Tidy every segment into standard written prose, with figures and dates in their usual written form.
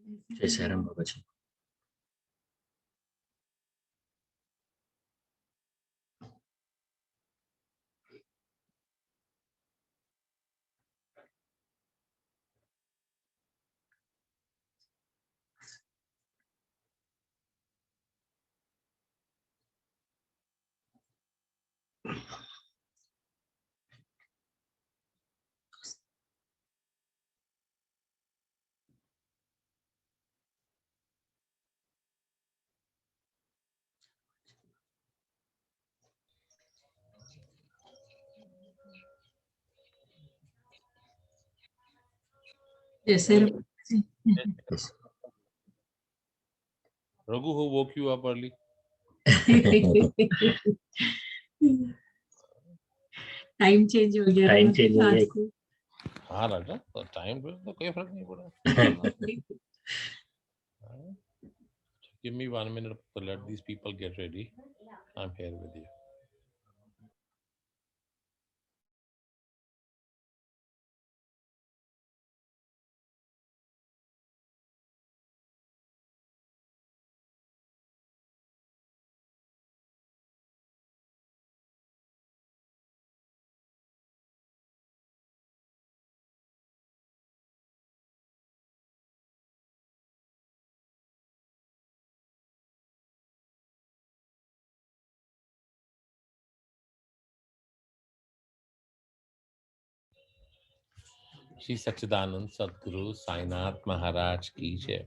जय साईराम बाबा जी। जय Sairam. Yes. Raghu, who woke you up early? Time change हो गया टाइम ना चेंज हो आज गया। को। हाँ राजा, तो टाइम पे तो कोई फर्क नहीं पड़ा। Give me 1 minute to let these people get ready. I'm here with you. Shri सच्चिदानंद सदगुरु साईनाथ महाराज की जय।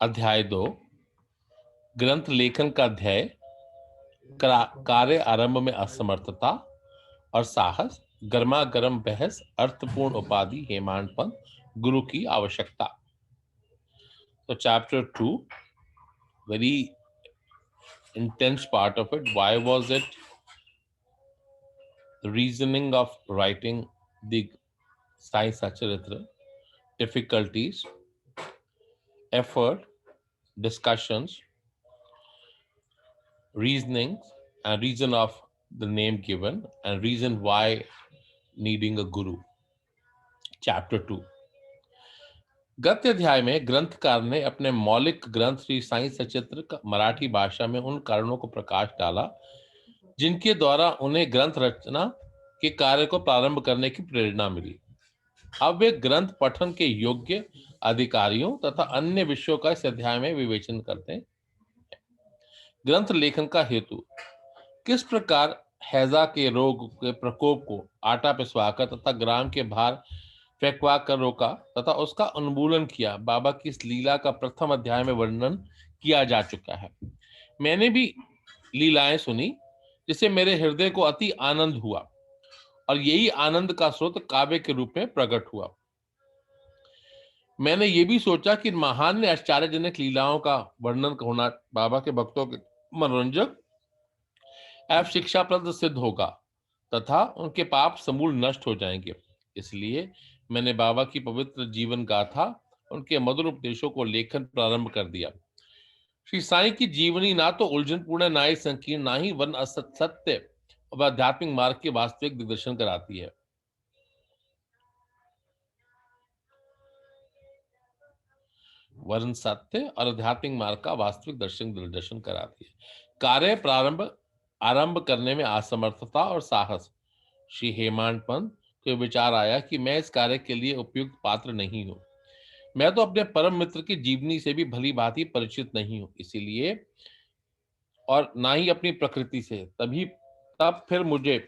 अध्याय 2, ग्रंथ लेखन का अध्याय, कार्य आरंभ में असमर्थता और साहस, गर्मा गर्म बहस, अर्थपूर्ण उपाधि, हेमांडपन, गुरु की आवश्यकता। तो chapter 2, very intense part of it. Why was it the reasoning of writing the Sai Satcharitra? Difficulties, effort, discussions, reasonings, and reason of the name given, and reason why needing a guru. Chapter 2. गत अध्याय में ग्रंथकार ने अपने मौलिक ग्रंथ श्री साई सचित्र का मराठी भाषा में उन कारणों को प्रकाश डाला जिनके द्वारा उन्हें ग्रंथ रचना के कार्य को प्रारंभ करने की प्रेरणा मिली। अब वे ग्रंथ पठन के योग्य अधिकारियों तथा अन्य विषयों का इस अध्याय में विवेचन करते हैं। ग्रंथ लेखन का हेतु, किस प्रकार हैजा के रोग के प्रकोप को आटा पिसवाकर तथा ग्राम के बाहर फेंकवा कर रोका तथा उसका उन्मूलन किया, बाबा की इस लीला का प्रथम अध्याय में वर्णन किया जा चुका है। मैंने भी लीलाएं सुनी जिससे मेरे हृदय को अति आनंद हुआ और यही आनंद का स्रोत काव्य के रूप में प्रकट हुआ। मैंने ये भी सोचा कि महान ने आश्चर्यजनक लीलाओं का वर्णन होना बाबा के भक्तों के मनोरंजक एवं शिक्षाप्रद सिद्ध होगा तथा उनके पाप समूल नष्ट हो जाएंगे। इसलिए मैंने बाबा की पवित्र जीवन गाथा, उनके मधुर उपदेशों को लेखन प्रारंभ कर दिया। श्री साईं की जीवनी ना तो उलझनपूर्ण, ना ही संकीर्ण, ना ही वर्ण असत्य और आध्यात्मिक मार्ग के वास्तविक दिग्दर्शन कराती है। वर्ण सत्य और आध्यात्मिक मार्ग का वास्तविक दर्शन कराती है। कार्य आरंभ करने में असमर्थता और साहस। श्री हेमांडपन को विचार आया कि मैं इस कार्य के लिए उपयुक्त पात्र नहीं हूं। मैं तो अपने परम मित्र की जीवनी से भी भली भांति परिचित नहीं हूं, इसीलिए और ना ही अपनी प्रकृति से। तब फिर मुझे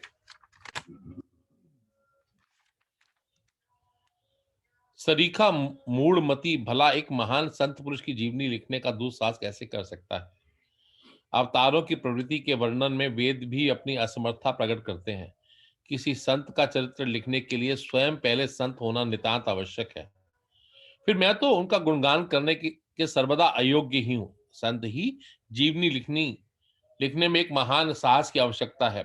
सरीखा मूढ़मती भला एक महान संत पुरुष की जीवनी लिखने का दुस्साहस कैसे कर सकता है। अवतारों की प्रवृत्ति के वर्णन में वेद भी अपनी असमर्थता प्रकट करते हैं। किसी संत का चरित्र लिखने के लिए स्वयं पहले संत होना नितांत आवश्यक है। फिर मैं तो उनका गुणगान करने के सर्वदा अयोग्य ही हूं। संत ही जीवनी लिखने में एक महान साहस की आवश्यकता है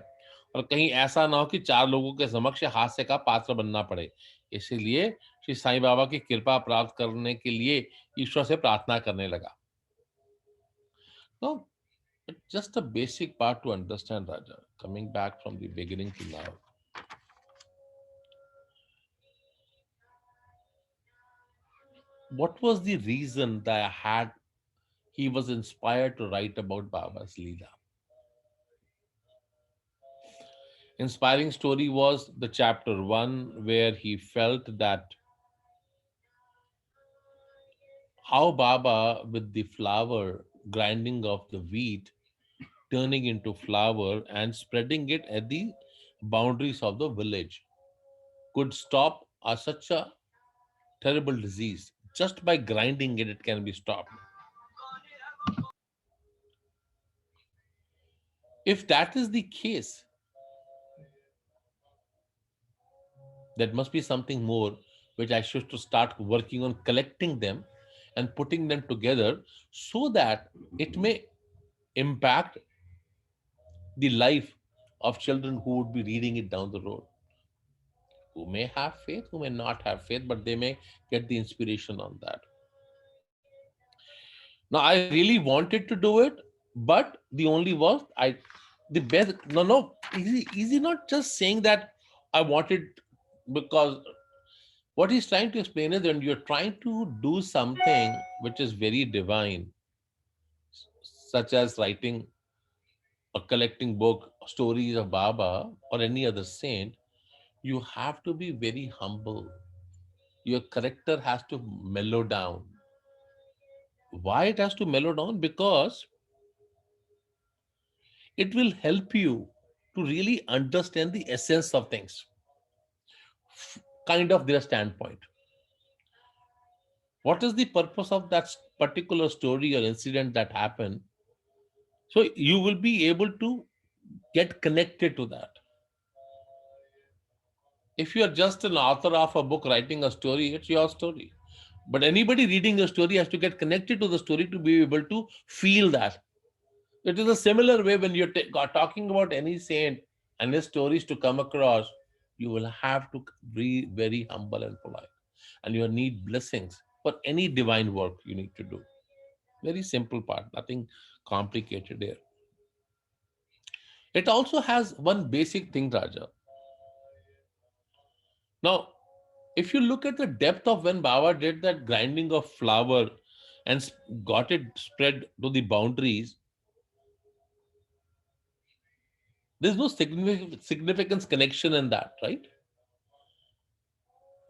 और कहीं ऐसा ना हो कि 4 लोगों के समक्ष हास्य का पात्र बनना पड़े। इसीलिए श्री साईं बाबा की कृपा प्राप्त करने के लिए ईश्वर से प्रार्थना करने लगा। तो just a basic part to understand, Raja, coming back from the beginning to now. what was the reason that he was inspired to write about Baba's Leela? Inspiring story was the chapter 1, where he felt that how Baba, with the flour, grinding of the wheat, turning into flour and spreading it at the boundaries of the village, could stop such a terrible disease. Just by grinding it, it can be stopped. If that is the case, there must be something more which I should to start working on collecting them and putting them together so that it may impact the life of children who would be reading it down the road, who may have faith, who may not have faith, but they may get the inspiration on that. Now, I really wanted to do it, but the only was the best. No, easy. Not just saying that I wanted, because what he's trying to explain is when you're trying to do something which is very divine, such as writing or collecting book stories of Baba or any other saint, you have to be very humble. Your character has to mellow down. Why it has to mellow down? Because it will help you to really understand the essence of things, kind of their standpoint. What is the purpose of that particular story or incident that happened? So you will be able to get connected to that. If you are just an author of a book writing a story, it's your story. But anybody reading a story has to get connected to the story to be able to feel that. It is a similar way when you're talking about any saint and his stories to come across, you will have to be very humble and polite. And you need blessings for any divine work you need to do. Very simple part, nothing complicated here. It also has one basic thing, Raja. Now, if you look at the depth of when Baba did that grinding of flour and got it spread to the boundaries, there's no significance connection in that, right?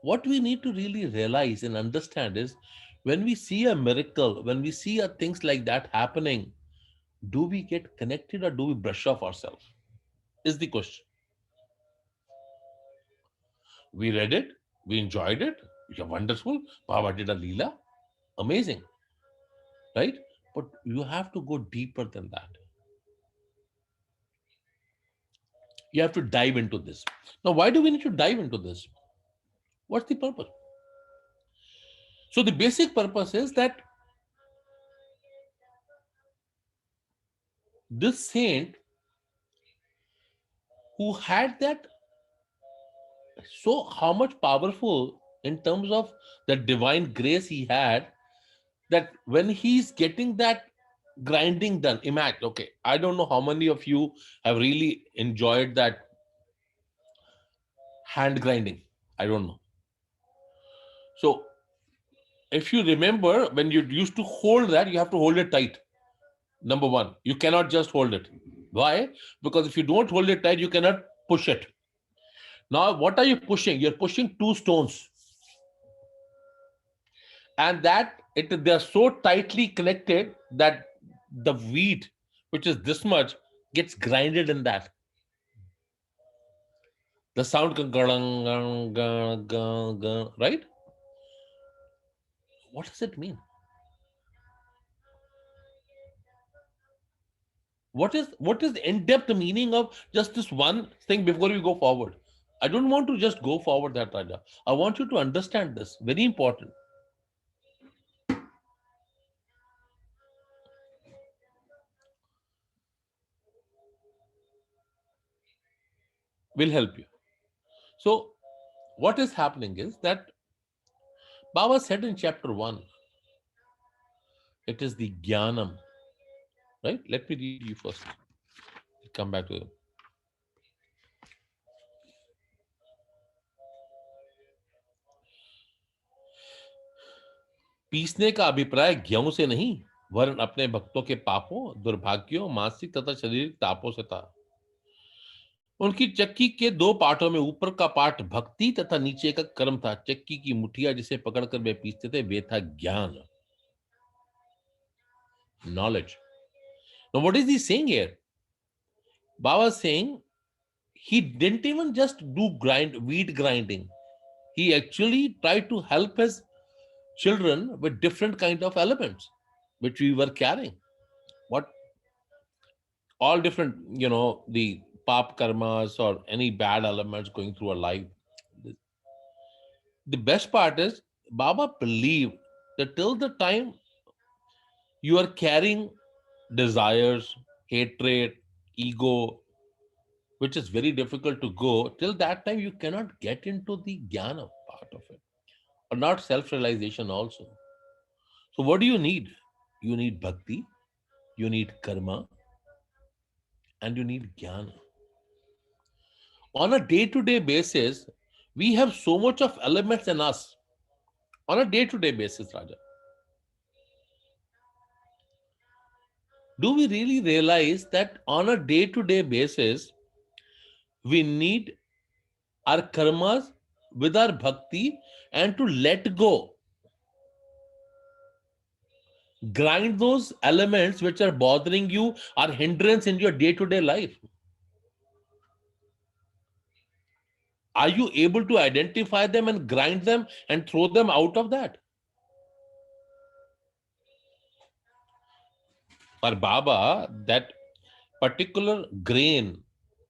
What we need to really realize and understand is when we see a miracle, when we see things like that happening, do we get connected or do we brush off ourselves? Is the question. We read it, we enjoyed it, yeah, wonderful. Baba did a Leela, amazing, right? But you have to go deeper than that. You have to dive into this. Now, why do we need to dive into this? What's the purpose? So, the basic purpose is that this saint who had that, so how much powerful in terms of the divine grace he had, that when he's getting that grinding done, imagine, okay, I don't know how many of you have really enjoyed that hand grinding. I don't know. So if you remember, when you used to hold that, you have to hold it tight. Number one, you cannot just hold it. Why? Because if you don't hold it tight, you cannot push it. Now, what are you pushing? You're pushing two stones. And that they are so tightly connected that the wheat, which is this much, gets grinded in that. The sound, right? What does it mean? What is the in-depth meaning of just this one thing before we go forward? I don't want to just go forward that, Raja. I want you to understand this. Very important. Will help you. So, what is happening is that Baba said in chapter 1, it is the Jnanam. Right? Let me read you first. I'll come back to it. पीसने का अभिप्राय गेहूं से नहीं, वरन अपने भक्तों के पापों, दुर्भाग्यों, मानसिक तथा शारीरिक तापों से था। उनकी चक्की के दो पार्टों में ऊपर का पार्ट भक्ति तथा नीचे का कर्म था। चक्की की मुठिया जिसे पकड़कर वे पीसते थे, वे था ज्ञान, knowledge. Now, what is he saying here? Baba is saying he didn't even just do wheat grinding. He actually tried to help his children with different kind of elements which we were carrying. What all different, the pap karmas or any bad elements going through our life. The best part is Baba believed that till the time you are carrying desires, hatred, ego, which is very difficult to go, till that time you cannot get into the jnana part of it, or not self-realization also. So what do you need? You need bhakti, you need karma, and you need jnana. On a day-to-day basis, we have so much of elements in us. On a day-to-day basis, Raja. Do we really realize that on a day-to-day basis, we need our karmas with our bhakti and to let go? Grind those elements which are bothering you, are hindrance in your day-to-day life. Are you able to identify them and grind them and throw them out of that? For Baba, that particular grain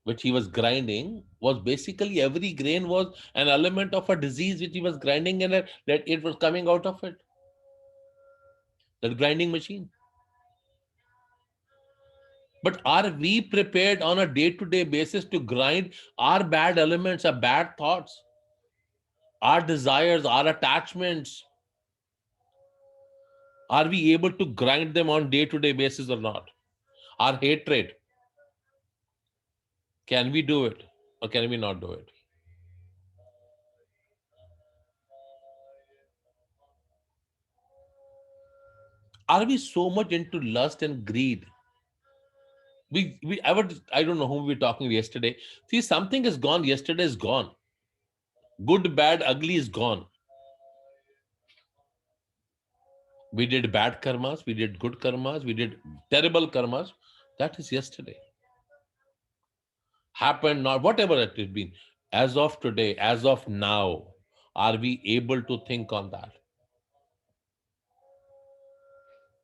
which he was grinding was basically, every grain was an element of a disease which he was grinding, and that it was coming out of it. That grinding machine. But are we prepared on a day-to-day basis to grind our bad elements, our bad thoughts, our desires, our attachments? Are we able to grind them on day-to-day basis or not? Our hatred. Can we do it or can we not do it? Are we so much into lust and greed? I don't know whom we were talking yesterday. See, something is gone. Yesterday is gone. Good, bad, ugly is gone. We did bad karmas, we did good karmas, we did terrible karmas. That is yesterday. Happened, not whatever it has been. As of today, as of now, are we able to think on that?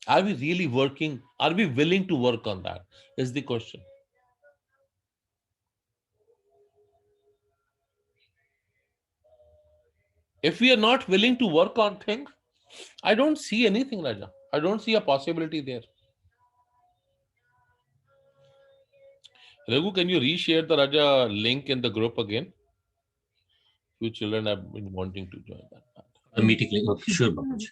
Are we really working? Are we willing to work on that? Is the question. If we are not willing to work on things, I don't see anything, Raja. I don't see a possibility there. Raghu, can you reshare the Raja link in the group again? Few children have been wanting to join that. A meeting link. Okay, sure, Babaji.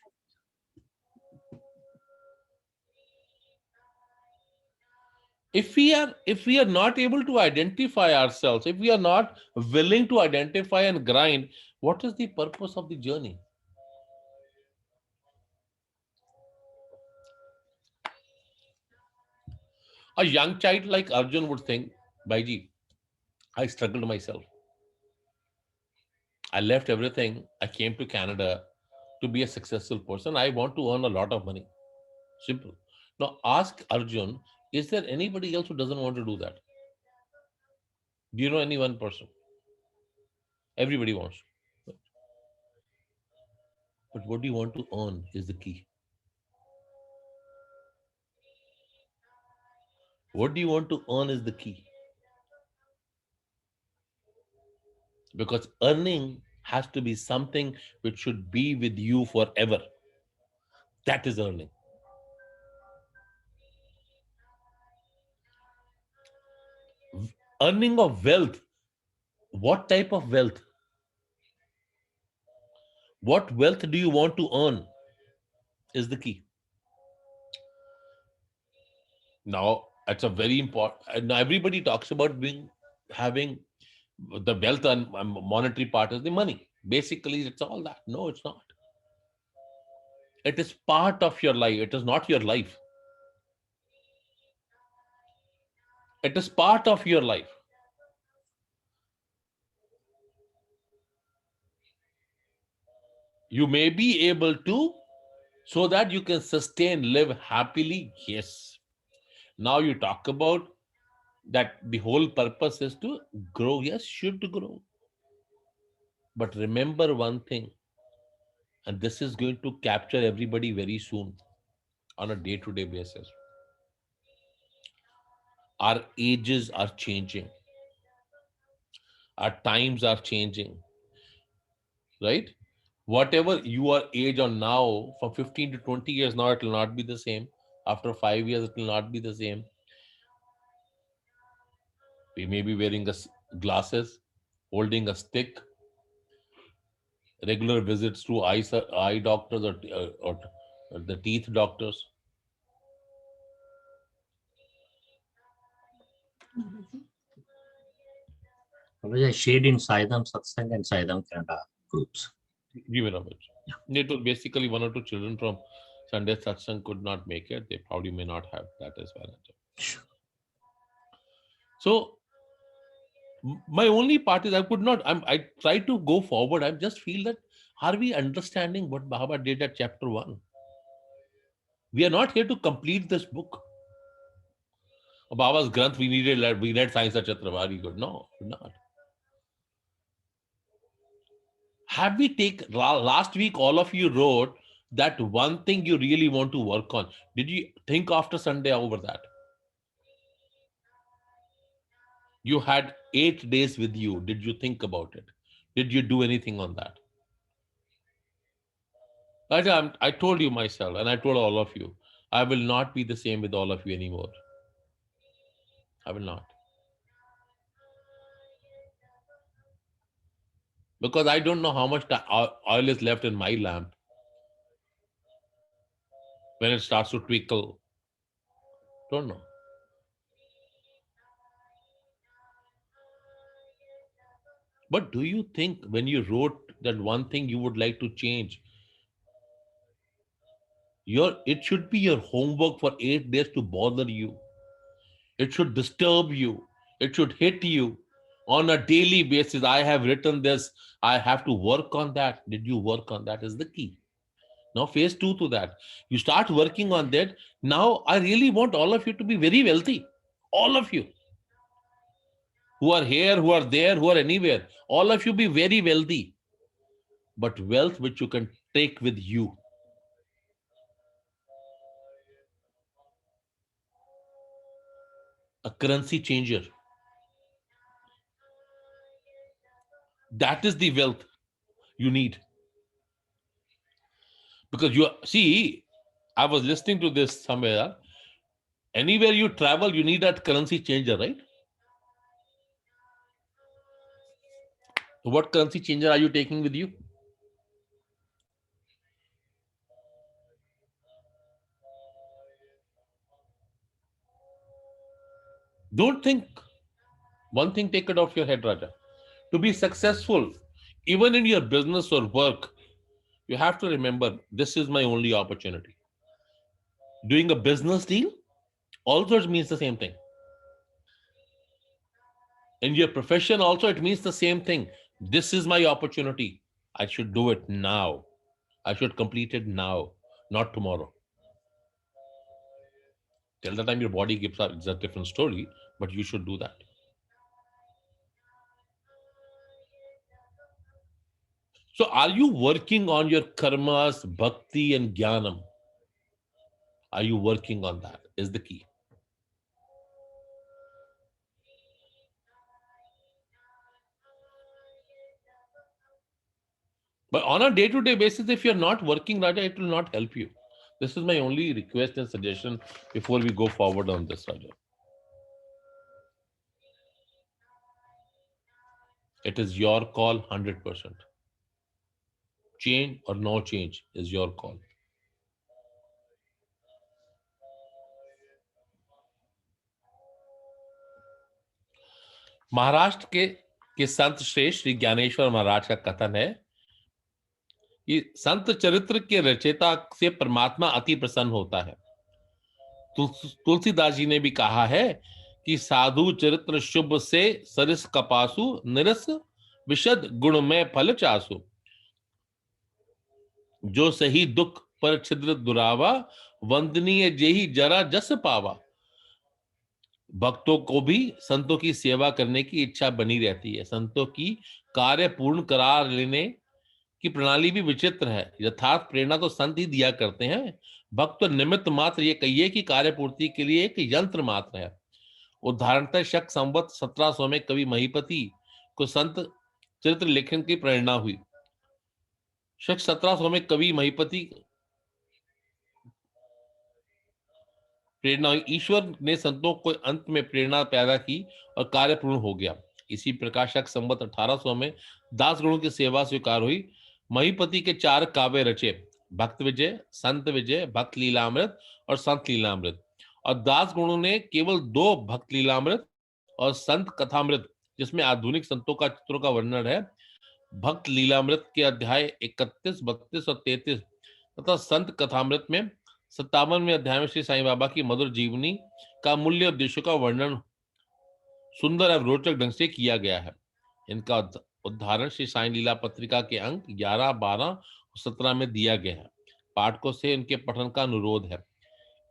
If we are not able to identify ourselves, if we are not willing to identify and grind, what is the purpose of the journey? A young child like Arjun would think, Bhaiji, I struggled myself. I left everything. I came to Canada to be a successful person. I want to earn a lot of money. Simple. Now ask Arjun, is there anybody else who doesn't want to do that? Do you know any one person? Everybody wants. But what do you want to earn is the key. What do you want to earn is the key. Because earning has to be something which should be with you forever. That is earning. Earning of wealth. What type of wealth? What wealth do you want to earn is the key. Now, it's a very important. Now, everybody talks about having the wealth and monetary part is the money. Basically, it's all that. No, it's not. It is part of your life. It is not your life. It is part of your life. You may be able to, so that you can sustain, live happily. Yes. Now you talk about that the whole purpose is to grow. Yes, should grow. But remember one thing, and this is going to capture everybody very soon on a day-to-day basis. Our ages are changing. Our times are changing, right? Whatever you are age on now, from 15 to 20 years now, it will not be the same. After 5 years, it will not be the same. We may be wearing glasses, holding a stick, regular visits to eye doctors or the teeth doctors. Babaji, I shared in Saidam Satsang and Saidam Canada groups. Give it a bit. It was basically one or two children from Sunday Satsang could not make it. They probably may not have that as well. Sure. So my only part is I could not. I try to go forward. I just feel that are we understanding what Baba did at chapter 1? We are not here to complete this book. Baba's Granth, we read Science of Chatra, very good. No, we're not. Have we last week all of you wrote that one thing you really want to work on? Did you think after Sunday over that? You had 8 days with you. Did you think about it? Did you do anything on that? I told you myself, and I told all of you, I will not be the same with all of you anymore. I will not. Because I don't know how much oil is left in my lamp when it starts to twinkle. Don't know. But do you think when you wrote that one thing you would like to change, it should be your homework for 8 days to bother you. It should disturb you. It should hit you on a daily basis. I have written this. I have to work on that. Did you work on that is the key. Now phase 2 to that. You start working on that. Now I really want all of you to be very wealthy. All of you. Who are here, who are there, who are anywhere. All of you be very wealthy. But wealth which you can take with you. A currency changer. That is the wealth you need. Because you see, I was listening to this somewhere. Anywhere you travel, you need that currency changer, right? What currency changer are you taking with you? Don't think. One thing, take it off your head, Raja. To be successful, even in your business or work, you have to remember, this is my only opportunity. Doing a business deal also it means the same thing. In your profession also, it means the same thing. This is my opportunity. I should do it now. I should complete it now, not tomorrow. Till the time your body gives up, it's a different story, but you should do that. So are you working on your karmas, bhakti and jnanam? Are you working on that is the key. But on a day-to-day basis, if you're not working, Raja, it will not help you. This is my only request and suggestion before we go forward on this, Raja. It is your call 100%. Change or no change is your call. Maharashtra के संत श्रेष्ठ श्री ज्ञानेश्वर महाराज का कथन है ये संत चरित्र के रचयिता से परमात्मा अति प्रसन्न होता है। तुलसीदास जी ने भी कहा है कि साधु चरित्र शुभ से सरिस कपासु निरस विशद गुण में फल चासु, जो सही दुख पर छिद्र दुरावा वंदनीय जेहि जरा जस पावा। भक्तों को भी संतों की सेवा करने की इच्छा बनी रहती है। संतों की कार्य पूर्ण करा लेने की प्रणाली भी विचित्र है। यथार्थ प्रेरणा तो संत ही दिया करते हैं, भक्त तो निमित्त मात्र, ये कहिए कि कार्य पूर्ति के लिए एक यंत्र मात्र है। उदाहरणतः शक संवत 1700 में कवि महीपति को संत चरित्र लेखन की प्रेरणा हुई। शक 1700 में कवि महीपति प्रेरणा हुई। ईश्वर ने संतों को अंत में प्रेरणा पैदा की और कार्य पूर्ण हो गया। इसी प्रकार शक संवत 1800 में दास गुणों की सेवा स्वीकार हुई। महीपति के 4 काव्य रचे, भक्त विजय, संत विजय, भक्त लीलामृत और संत लीलामृत। और दास गुणों ने केवल 2 भक्त लीलामृत और संत कथामृत, जिसमें आधुनिक संतों का चित्रों का वर्णन है। भक्त लीलामृत के अध्याय 31, 32 और 33 तथा संत कथामृत में 57वें अध्याय में श्री साईं बाबा की मधुर जीवनी का मूल्य उद्देश्यों का वर्णन सुंदर एवं रोचक ढंग से किया गया है। इनका उदाहरण श्री साईं लीला पत्रिका के अंक 11, 12 और 17 में दिया गया है। पाठकों से इनके पठन का अनुरोध है।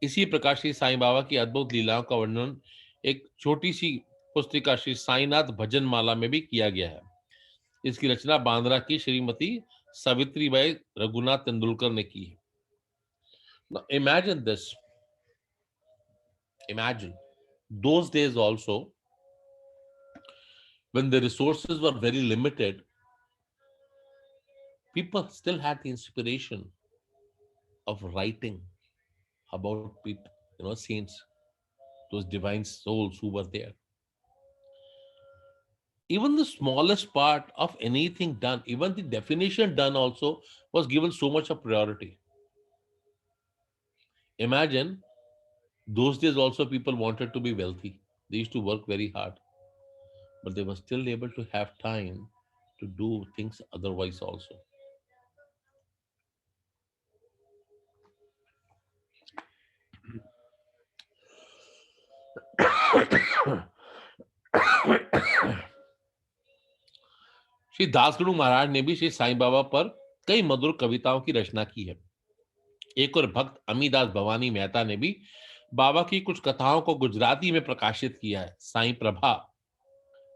इसी प्रकार श्री साईं बाबा की अद्भुत लीलाओं का वर्णन एक छोटी सी पुस्तिका श्री साईनाथ भजन माला में भी किया गया है। इसकी रचना बांद्रा की श्रीमती सावित्रीबाई रघुनाथ तेंदुलकर ने की है। Now imagine this. Imagine those days also, when the resources were very limited, people still had the inspiration of writing about people, saints, those divine souls who were there. Even the smallest part of anything done, even the definition done also was given so much of priority. Imagine those days also people wanted to be wealthy. They used to work very hard, but they were still able to have time to do things otherwise also. Shri दासगुरु महाराज ने भी श्री साईं बाबा पर कई मधुर कविताओं की रचना की है। एक और भक्त अमीदास भवानी मेहता ने भी बाबा की कुछ कथाओं को गुजराती में प्रकाशित किया है। साईं प्रभा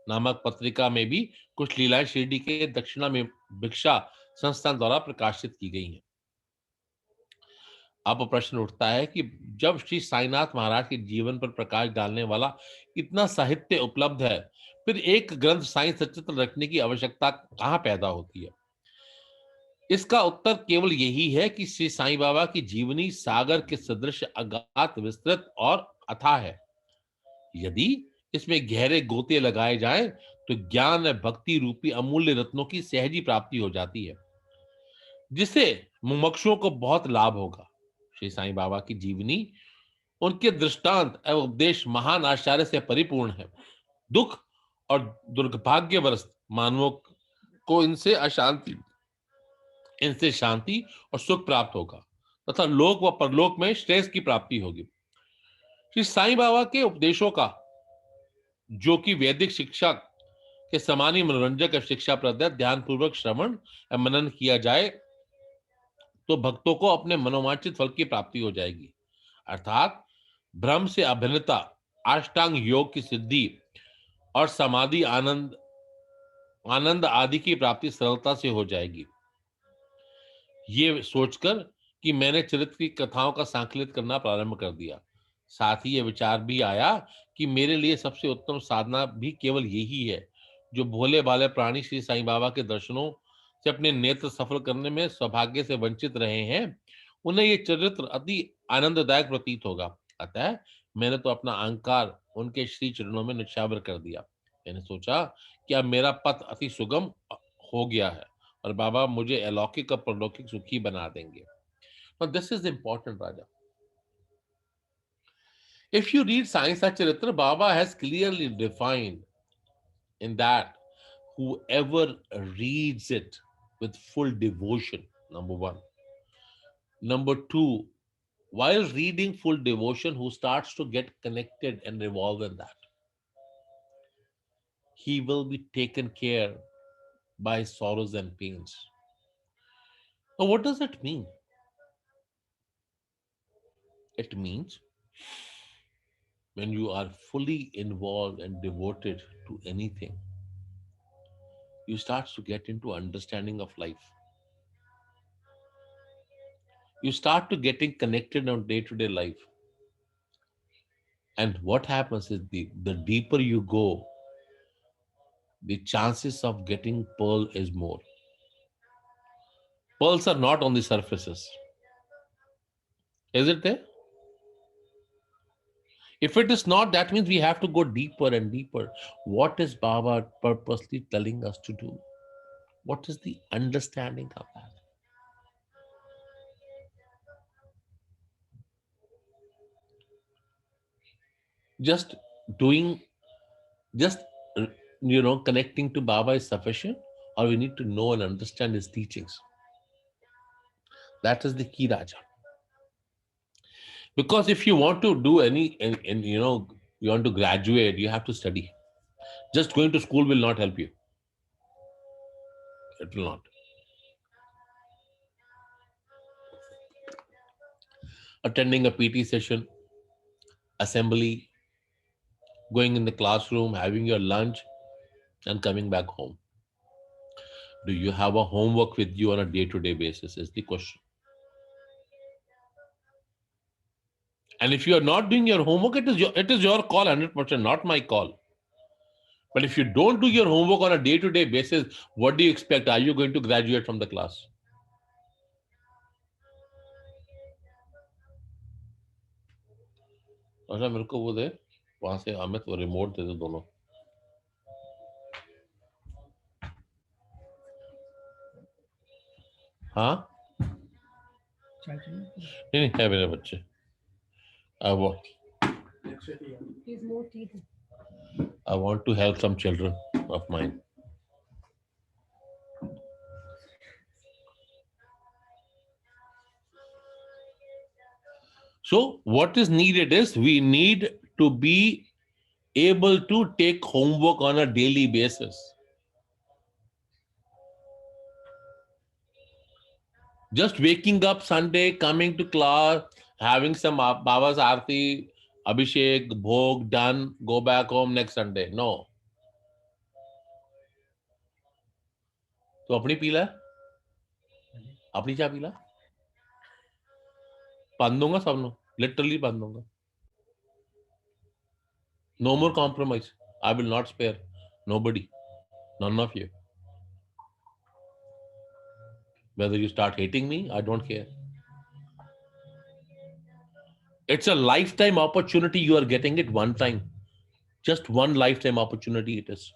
नामक पत्रिका में भी कुछ लीलाएं शिरडी के दक्षिणा में भिक्षा संस्थान द्वारा प्रकाशित की गई हैं। अब प्रश्न उठता है कि जब श्री साईनाथ महाराज के जीवन पर प्रकाश डालने वाला इतना साहित्य उपलब्ध है, फिर एक ग्रंथ साईं सचित्र रखने की आवश्यकता कहां पैदा होती है? इसका उत्तर केवल यही है कि श्री साईं बाबा की जीवनी सागर के सदृश अगाध, विस्तृत और अथाह है। यदि इसमें गहरे गोते लगाए जाएं तो ज्ञान भक्ति रूपी अमूल्य रत्नों की सहजी प्राप्ति हो जाती है, जिससे मुमुक्षुओं को बहुत लाभ होगा। श्री साईं बाबा की जीवनी, उनके दृष्टांत एवं उपदेश महान आश्चर्य से परिपूर्ण है। दुख और दुर्भाग्यग्रस्त मानवों को इनसे शांति और सुख प्राप्त होगा तथा लोक व परलोक में श्रेष्ठ की प्राप्ति होगी। श्री साईं बाबा के उपदेशों का, जो कि वैदिक शिक्षा के समान ही मनोरंजक और शिक्षाप्रद है, ध्यान पूर्वक श्रवण और मनन किया जाए तो भक्तों को अपने मनोवांछित फल की प्राप्ति हो जाएगी, अर्थात ब्रह्म से अभिन्नता, अष्टांग योग की सिद्धि और समाधि, आनंद आदि की प्राप्ति सरलता से हो जाएगी। ये सोचकर कि मैंने चरित्र की कथाओं का संकलित करना प्रारंभ कर दिया, साथ ही यह विचार भी आया कि मेरे लिए सबसे उत्तम साधना भी केवल यही है। जो भोले भाले प्राणी श्री साईं बाबा के दर्शनों से अपने नेत्र सफल करने में सौभाग्य से वंचित रहे हैं, उन्हें ये चरित्र अति आनंददायक प्रतीत होगा। अतः मैंने तो अपना अहंकार उनके श्री चरणों में निछावर कर दिया। मैंने सोचा कि अब मेरा पथ अति सुगम हो गया है और बाबा मुझे अलौकिक और परलौकिक सुखी बना देंगे। Now this is important, Raja. If you read Sai Satcharitra, Baba has clearly defined in that whoever reads it with full devotion, Number one. Number two, while reading full devotion, who starts to get connected and revolve in that, he will be taken care by sorrows and pains. Now, what does it mean? It means when you are fully involved and devoted to anything, you start to get into understanding of life. You start to getting connected on day-to-day life. And what happens is the deeper you go, the chances of getting pearl is more. Pearls are not on the surfaces. Is it there? If it is not, that means we have to go deeper and deeper. What is Baba purposely telling us to do? What is the understanding of that? Just doing, just connecting to Baba is sufficient, or we need to know and understand his teachings. That is the key, Raja. Because if you want to do any, and you want to graduate, you have to study. Just going to school will not help you. It will not. Attending a PT session, assembly, going in the classroom, having your lunch, and coming back home. Do you have a homework with you on a day-to-day basis is the question. And if you are not doing your homework, it is your call 100%, not my call. But if you don't do your homework on a day-to-day basis, what do you expect? Are you going to graduate from the class? अच्छा मेरे को वो दे वहां से अमित वो remote दे दो दोनों हाँ नहीं है मेरे बच्चे I want to help some children of mine. So what is needed is we need to be able to take homework on a daily basis. Just waking up Sunday, coming to class, having some Baba's Aarti, Abhishek, Bhog, done, go back home next Sunday. No. तो अपनी पीला अपनी चाय पीला पान दूंगा सबनो literally पान दूंगा no more compromise. I will not spare nobody, none of you. Whether you start hating me, I don't care. It's a lifetime opportunity. You are getting it one time. Just one lifetime opportunity it is.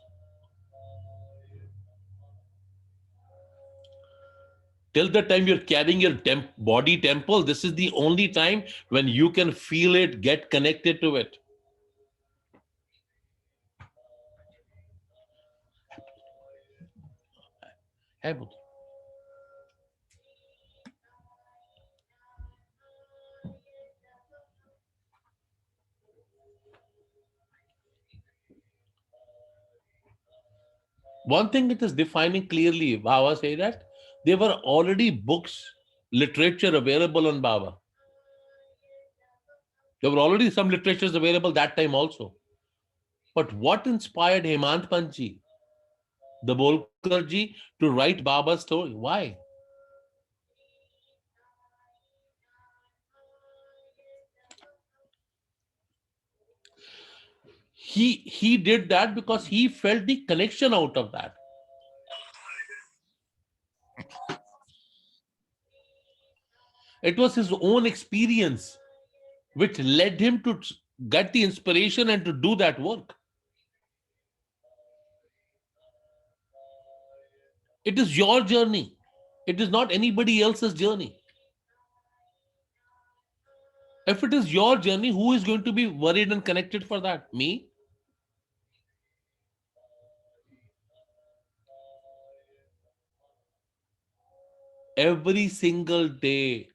Till the time you're carrying your body temple, this is the only time when you can feel it, get connected to it. Hey, one thing it is defining clearly, Baba say that there were already books, literature available on Baba. There were already some literatures available that time also. But what inspired Hemant Pant-ji, the Bolkar ji, to write Baba's story? Why? He did that because he felt the connection out of that. It was his own experience which led him to get the inspiration and to do that work. It is your journey. It is not anybody else's journey. If it is your journey, who is going to be worried and connected for that? Me? every single day,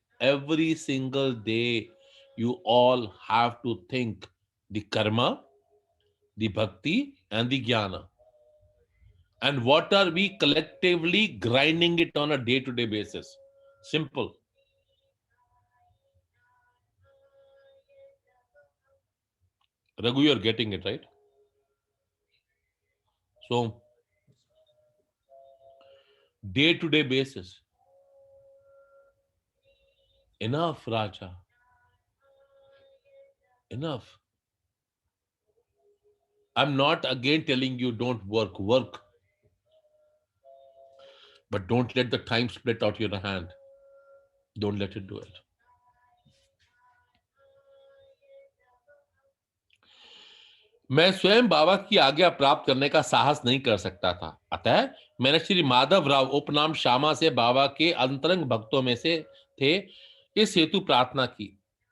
you all have to think the karma, the bhakti, and the jnana. And what are we collectively grinding it on a day-to-day basis? Simple. Raghu, you're getting it, right? So, day-to-day basis. Enough, Raja. Enough. I'm not again telling you don't work. But don't let the time split out your hand. Don't let it do it. मैं स्वयं बाबा की आज्ञा प्राप्त करने का साहस नहीं कर सकता था, अतः मैंने श्री माधव राव उपनाम श्यामा से बाबा के अंतरंग भक्तों में से थे इस हेतु प्रार्थना की।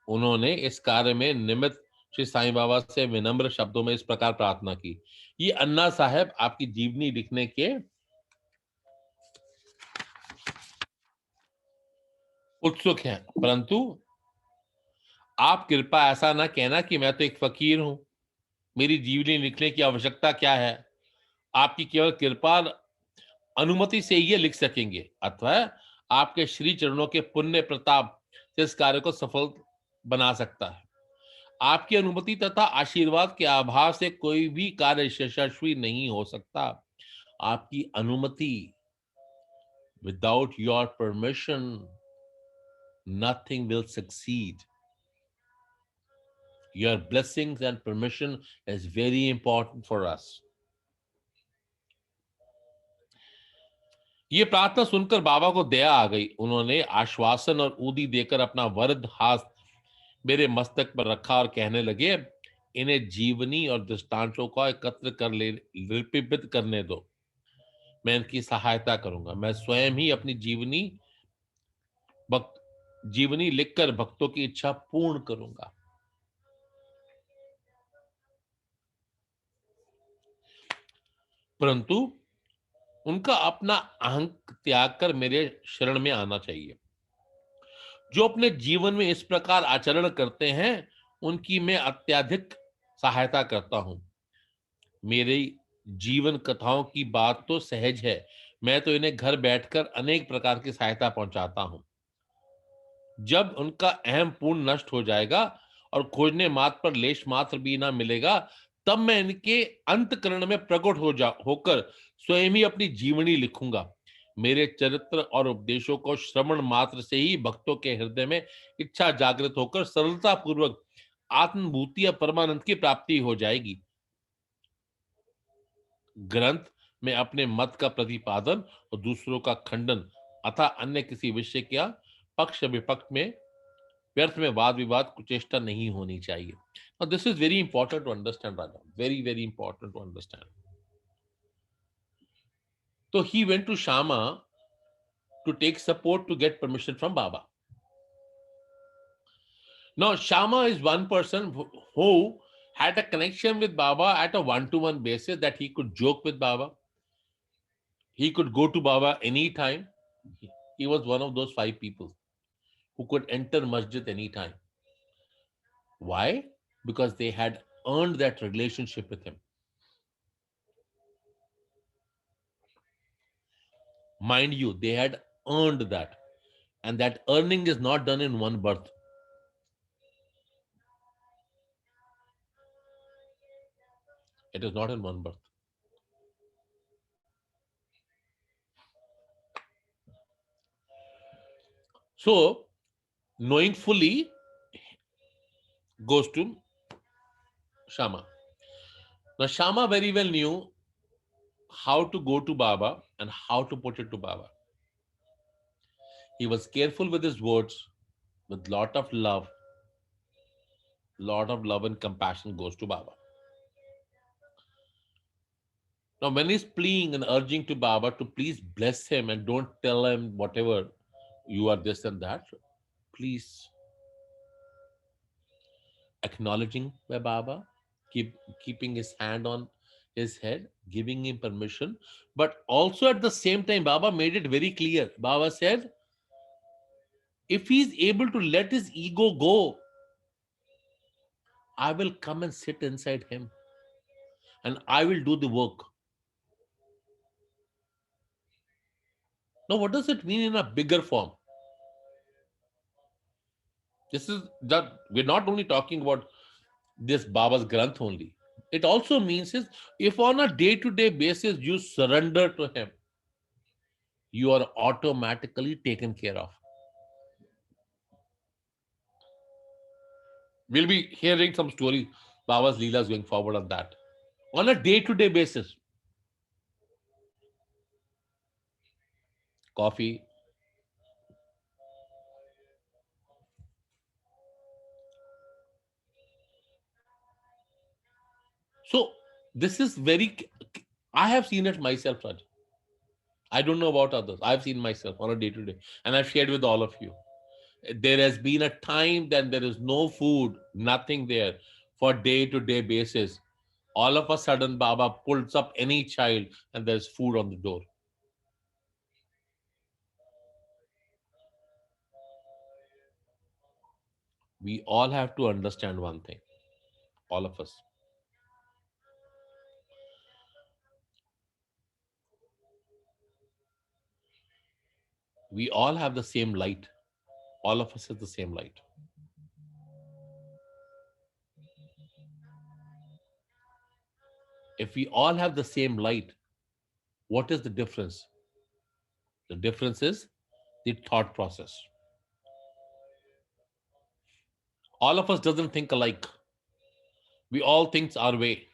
उन्होंने इस कार्य में निमित्त श्री साईं बाबा से विनम्र शब्दों में इस प्रकार प्रार्थना की। ये अन्ना साहब आपकी जीवनी लिखने के उत्सुक हैं, परंतु आप कृपया ऐसा ना कहना कि मैं तो एक फकीर हूं, मेरी जीवनी लिखने की आवश्यकता क्या है। आपकी केवल कृपा अनुमति से ये लिख सकेंगे, अथवा आपके श्री चरणों के पुण्य प्रताप से इस कार्य को सफल बना सकता है। आपकी अनुमति तथा आशीर्वाद के अभाव से कोई भी कार्य यशस्वी नहीं हो सकता। आपकी अनुमति, without your permission nothing will succeed. Your blessings and permission is very important for us. ये प्रार्थना सुनकर बाबा को दया आ गई। उन्होंने आश्वासन और ऊदी देकर अपना वरद हाथ मेरे मस्तक पर रखा और कहने लगे, इन्हें जीवनी और दृष्टांतों का एकत्र कर लिपिबद्ध करने दो। मैं इनकी सहायता करूंगा। मैं स्वयं ही अपनी जीवनी लिखकर भक्तों की इच्छा पूर्ण करूंगा। परंतु उनका अपना अहंक त्याग कर मेरे शरण में आना चाहिए। जो अपने जीवन में इस प्रकार आचरण करते हैं उनकी मैं अत्यधिक सहायता करता हूं। मेरी जीवन कथाओं की बात तो सहज है, मैं तो इन्हें घर बैठकर अनेक प्रकार की सहायता पहुंचाता हूं। जब उनका अहम पूर्ण नष्ट हो जाएगा और खोजने मात्र पर लेश मात्र भी ना मिलेगा, तब मैं इनके अंतकरण में प्रकट होकर स्वयं ही अपनी जीवनी लिखूंगा। मेरे चरित्र और उपदेशों को श्रवण मात्र से ही भक्तों के हृदय में इच्छा जागृत होकर सरलता पूर्वक आत्मभूति या परमानंद की प्राप्ति हो जाएगी। ग्रंथ में अपने मत का प्रतिपादन और दूसरों का खंडन अथवा अन्य किसी विषय का पक्ष विपक्ष में व्यर्थ में वाद विवाद कुचेष्टा नहीं होनी चाहिए। Now this is very important to understand, Raja. Very, very important to understand. So he went to Shama to take support to get permission from Baba. Now Shama is one person who had a connection with Baba at a one-to-one basis, that he could joke with Baba. He could go to Baba anytime. He was one of those 5 people who could enter masjid anytime. Why? Because they had earned that relationship with him. Mind you, they had earned that. And that earning is not done in one birth. It is not in one birth. So, knowing fully goes to Shama. Now, Shama very well knew how to go to Baba and how to put it to Baba. He was careful with his words, with lot of love and compassion goes to Baba. Now, when he's pleading and urging to Baba to please bless him and don't tell him whatever, you are this and that, please acknowledging by Baba, keeping his hand on his head, giving him permission, but also at the same time, Baba made it very clear. Baba said, If he is able to let his ego go, I will come and sit inside him and I will do the work. Now, what does it mean in a bigger form? This is that we're not only talking about this Baba's Granth only. It also means is if on a day-to-day basis you surrender to him, you are automatically taken care of. We'll be hearing some stories, Baba's Leelas going forward on that. On a day-to-day basis, coffee. So this is very, I have seen it myself, Raj. I don't know about others. I've seen myself on a day-to-day, and I've shared with all of you. There has been a time that there is no food, nothing there for day-to-day basis. All of a sudden, Baba pulls up any child and there's food on the door. We all have to understand one thing, all of us. We all have the same light. All of us have the same light. If we all have the same light, what is the difference? The difference is the thought process. All of us doesn't think alike. We all think our way.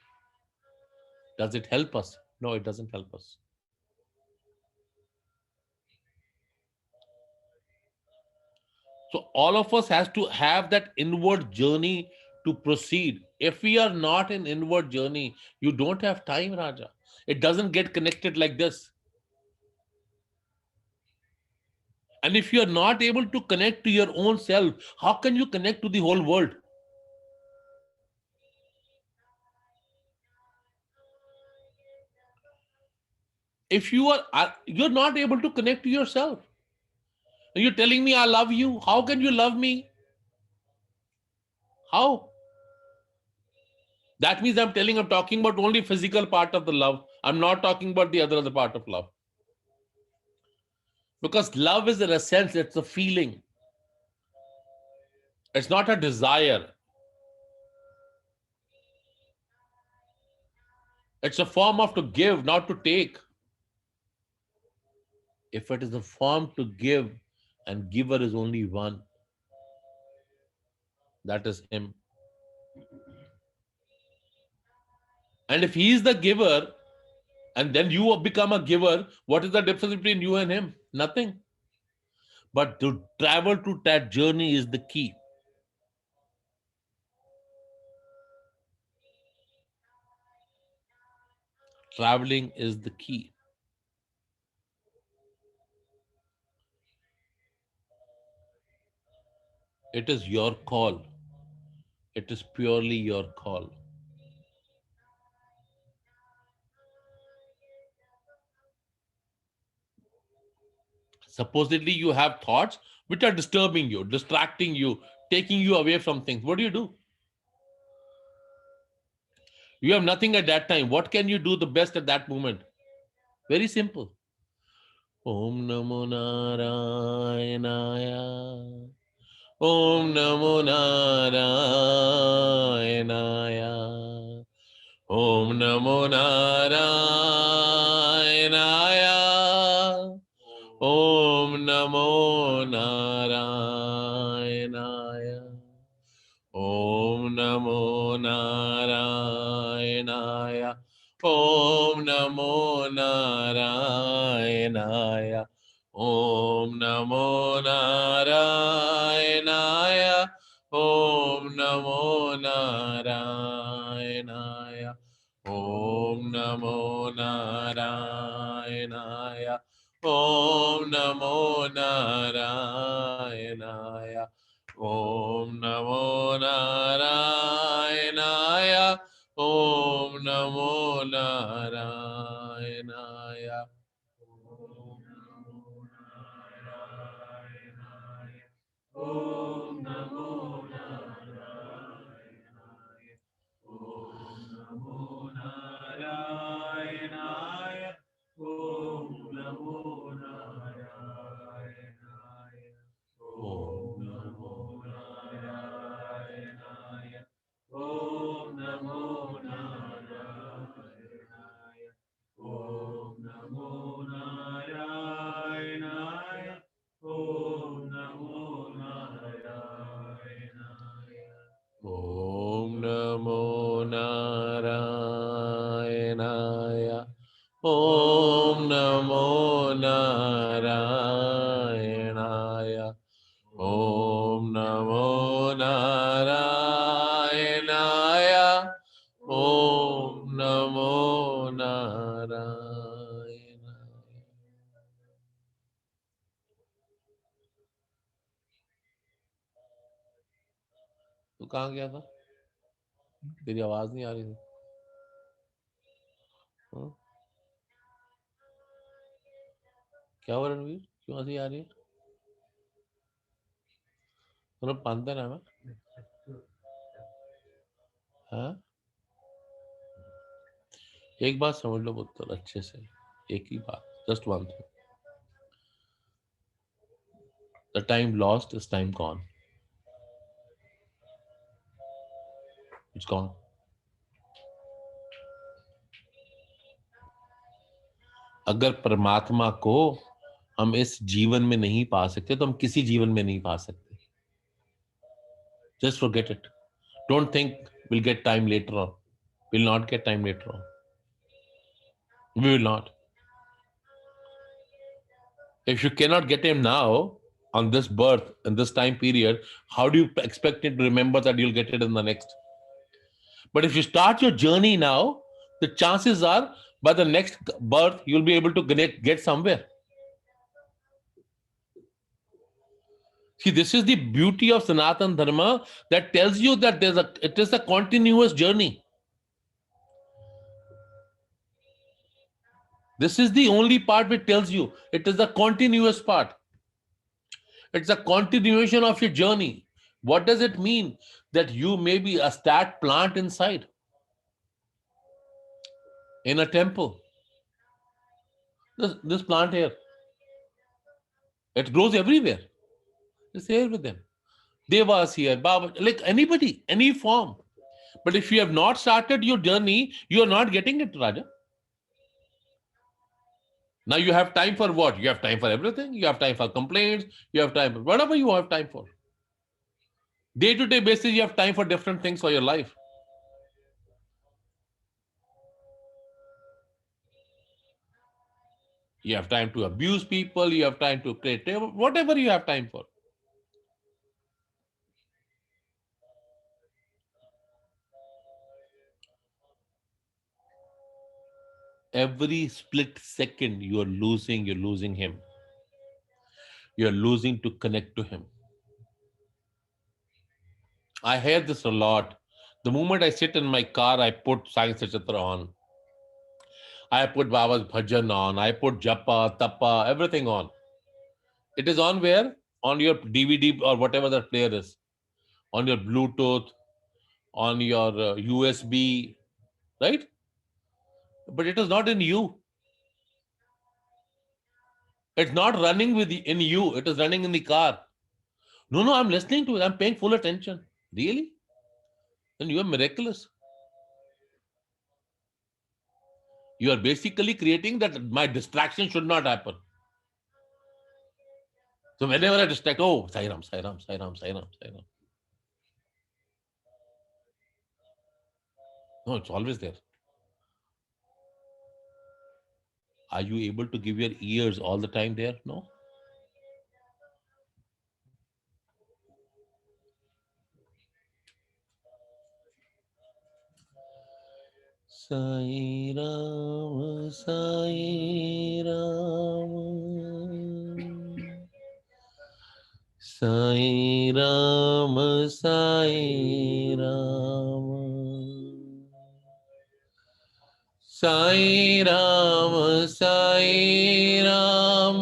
Does it help us? No, it doesn't help us. So all of us has to have that inward journey to proceed. If we are not in inward journey, you don't have time, Raja. It doesn't get connected like this. And if you are not able to connect to your own self, how can you connect to the whole world? If you're not able to connect to yourself, and you're telling me I love you, how can you love me? How? That means I'm talking about only physical part of the love. I'm not talking about the other part of love. Because love is in a sense, it's a feeling. It's not a desire. It's a form of to give, not to take. If it is a form to give and giver is only one, that is him. And if he is the giver and then you become a giver, what is the difference between you and him? Nothing. But to travel to that journey is the key. Traveling is the key. It is your call. It is purely your call. Supposedly you have thoughts which are disturbing you, distracting you, taking you away from things. What do? You have nothing at that time. What can you do the best at that moment? Very simple. Om Namo Narayanaya. Om Namo Narayanaya. Om Namo Narayanaya. Om Namo Narayanaya. Om Namo Narayanaya. Om Namo Narayanaya. Om Namo Narayanaya. Om Namo Narayanaya. Om Namo Narayanaya. Om Namo Narayanaya. Om Namo Narayanaya. Om Namo Narayanaya. Om Namo Narayanaaya. Om Namo Narayanaaya. Om Namo Narayanaaya. Om Namo Narayanaaya. Om Namo Narayanaaya. Om Namo Narayanaaya. Om Namo Narayanaaya. Om Namo Narayanaaya. Om Namo Narayanaaya. Om Namo Narayanaaya. Om Namo Narayanaaya. तू कहाँ गया था? तेरी आवाज नहीं आ रही थी। हाँ? क्या हुआ रणवीर? क्यों हंसी आ रही है? तुम पानते ना मैं? हाँ? एक बात समझ लो पुत्र अच्छे से, एक ही बात, just one thing. The time lost is time gone. It's gone. अगर परमात्मा को हम इस जीवन में नहीं पा सकते तो हम किसी जीवन में नहीं पा सकते. Just forget it. Don't think we'll get time later on. We'll not get time later on. We will not. If you cannot get him now on this birth in this time period, how do you expect it to remember that you'll get it in the next? But if you start your journey now, the chances are by the next birth you'll be able to get somewhere. See, this is the beauty of Sanatana Dharma that tells you that it is a continuous journey. This is the only part which tells you it is a continuous part. It's a continuation of your journey. What does it mean? That you may be a stat plant inside in a temple. This plant here, it grows everywhere. It's here with them. Devas here, Baba, like anybody, any form. But if you have not started your journey, you are not getting it, Raja. Now you have time for what? You have time for everything. You have time for complaints. You have time for whatever you have time for. Day-to-day basis, you have time for different things for your life. You have time to abuse people. You have time to create whatever you have time for. Every split second you're losing him. You're losing to connect to him. I hear this a lot. The moment I sit in my car, I put Sai Sachitra on. I put Baba's bhajan on. I put japa, tapa, everything on. It is on where? On your DVD or whatever that player is. On your Bluetooth, on your USB, right? But it is not in you. It's not running in you. It is running in the car. No, I'm listening to it. I'm paying full attention. Really? Then you are miraculous. You are basically creating that my distraction should not happen. So whenever I distract, oh, Sai Ram, Sai Ram, Sai Ram, Sai Ram, Sai Ram. No, it's always there. Are you able to give your ears all the time there? No. Sai Ram, Sai Ram, Sai Ram, Sai Ram, Sai Ram, Sai Ram,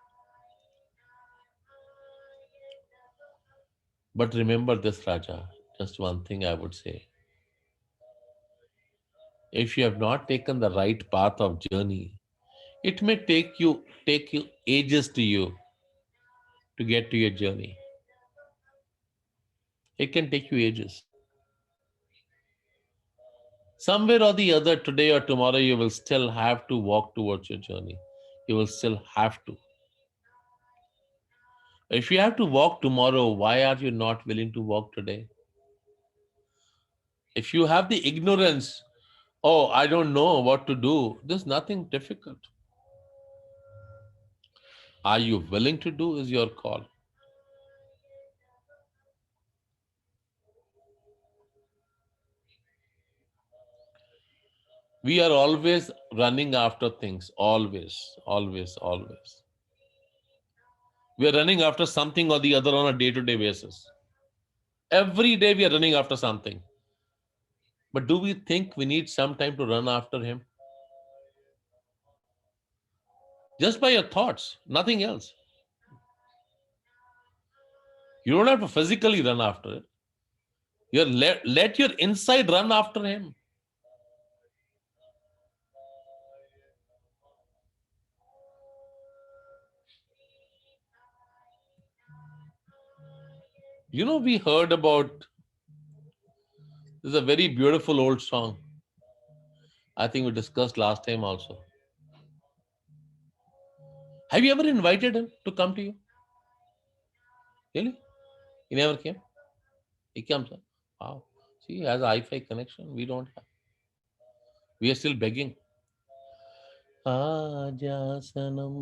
But remember this, Raja, just one thing I would say. If you have not taken the right path of journey, it may take you ages to get to your journey. It can take you ages. Somewhere or the other, today or tomorrow, you will still have to walk towards your journey. You will still have to. If you have to walk tomorrow, why are you not willing to walk today? If you have the ignorance, oh, I don't know what to do, there's nothing difficult. Are you willing to do is your call. We are always running after things, always, always, always. We are running after something or the other on a day-to-day basis. Every day we are running after something. But do we think we need some time to run after him? Just by your thoughts, nothing else. You don't have to physically run after it. Let your inside run after him. You know, we heard about, there's a very beautiful old song. I think we discussed last time also. Have you ever invited him to come to you? Really? He never came? He comes. Wow. See, he has a Wi-Fi connection. We don't have. We are still begging. आजा सनम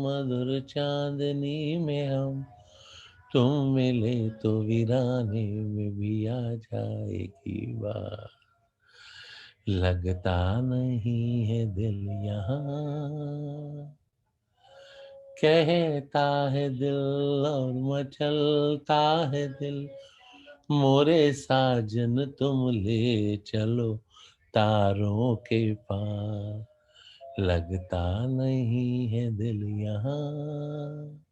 मधुर चांदनी में हम तुम मिले तो वीराने में भी आ जाएगी बात लगता नहीं है दिल यहाँ कहता है दिल और मचलता है दिल मोरे साजन तुम ले चलो तारों के पार लगता नहीं है दिल यहाँ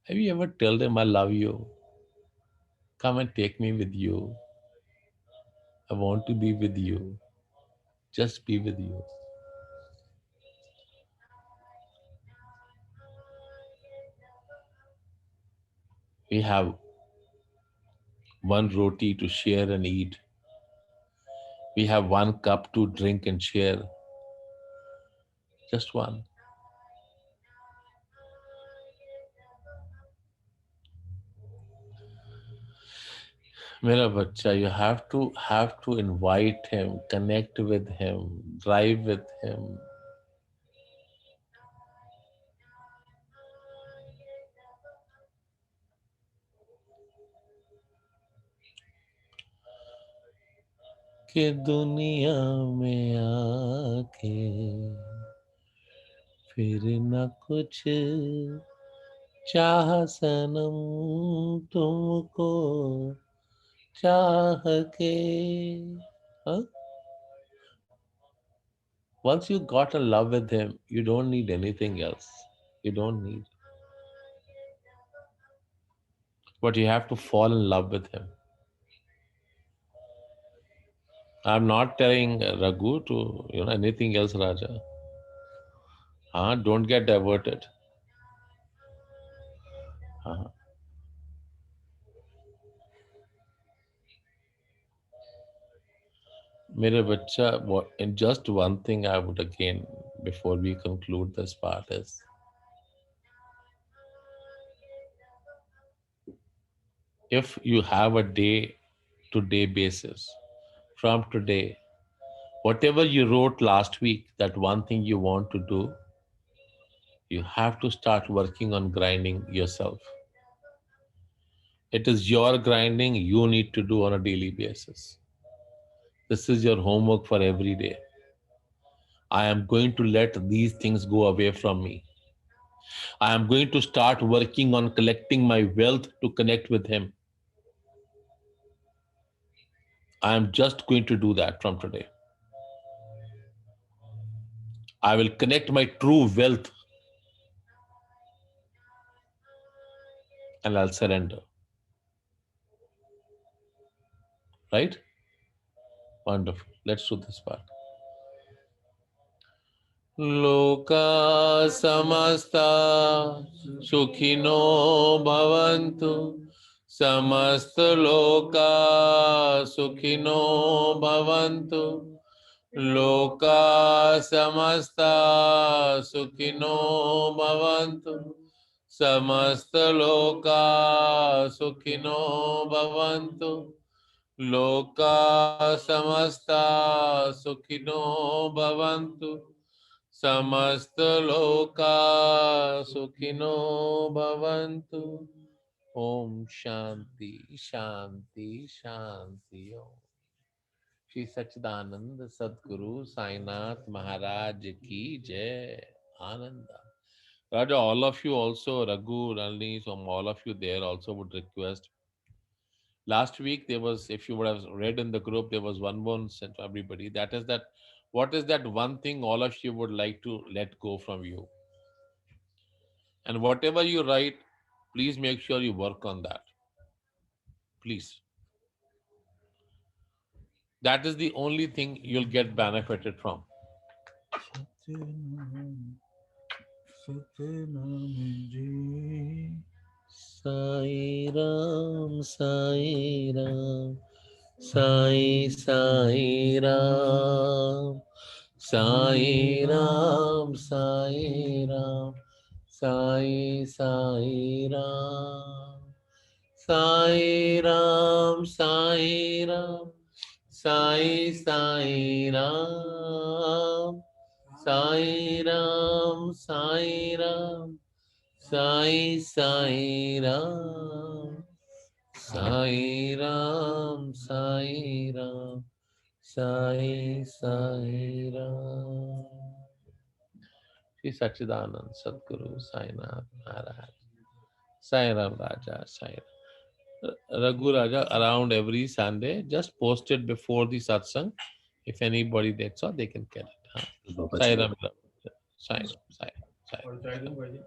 Have you ever told them I love you? Come and take me with you. I want to be with you. Just be with you. We have one roti to share and eat. We have one cup to drink and share. Just one. Mera bacha, you have to invite him, connect with him, drive with him. कि दुनिया में आके फिर न कुछ चाह सनम तुमको चाह के huh? Once you got in love with him, you don't need anything else. You don't need. But you have to fall in love with him. I'm not telling Raghu to, anything else, Raja. Don't get diverted. Mere bacha, and just one thing I would again, before we conclude this part is, if you have a day-to-day basis, from today, whatever you wrote last week, that one thing you want to do, you have to start working on grinding yourself. It is your grinding you need to do on a daily basis. This is your homework for every day. I am going to let these things go away from me. I am going to start working on collecting my wealth to connect with him. I am just going to do that from today. I will connect my true wealth. and I'll surrender. Right? Wonderful. Let's do this part. Loka samasta sukhino bhavantu. Samasta loka sukhino bhavantu. Loka samasta sukhino bhavantu. Samasta loka sukhino bhavantu. Loka samasta sukhino bhavantu. Samasta loka sukhino bhavantu. Om Shanti, Shanti, Shanti. Om. Shri Sachidananda Sadguru Sainath Maharaj ki Jai. Ananda. Raja, all of you also, Raghu, Ralni, so all of you there also would request. Last week there was, if you would have read in the group, there was one sent to everybody. That is that, what is that one thing all of you would like to let go from you? And whatever you write, please make sure you work on that. Please. That is the only thing you'll get benefited from. Sai Ram, Sai Ram, Sai Sai Ram, Sai Ram, Sai Ram, Sai Sai Ram, Sai Ram, Sai Ram, Sai Sai Ram, Sai Ram, Sai Ram, Sai Sai Ram, Sai Ram, Sai Ram, Sai Sai Ram. Shri Sachidanand Sadguru Sainath Maharaj. Sai Ram Raja, Sai Ram. Raghu Raja, around every Sunday, just post it before the satsang. If anybody they saw, they can get it. Huh? Sai Ram, Sai Ram, Sai Ram, Sai Ram.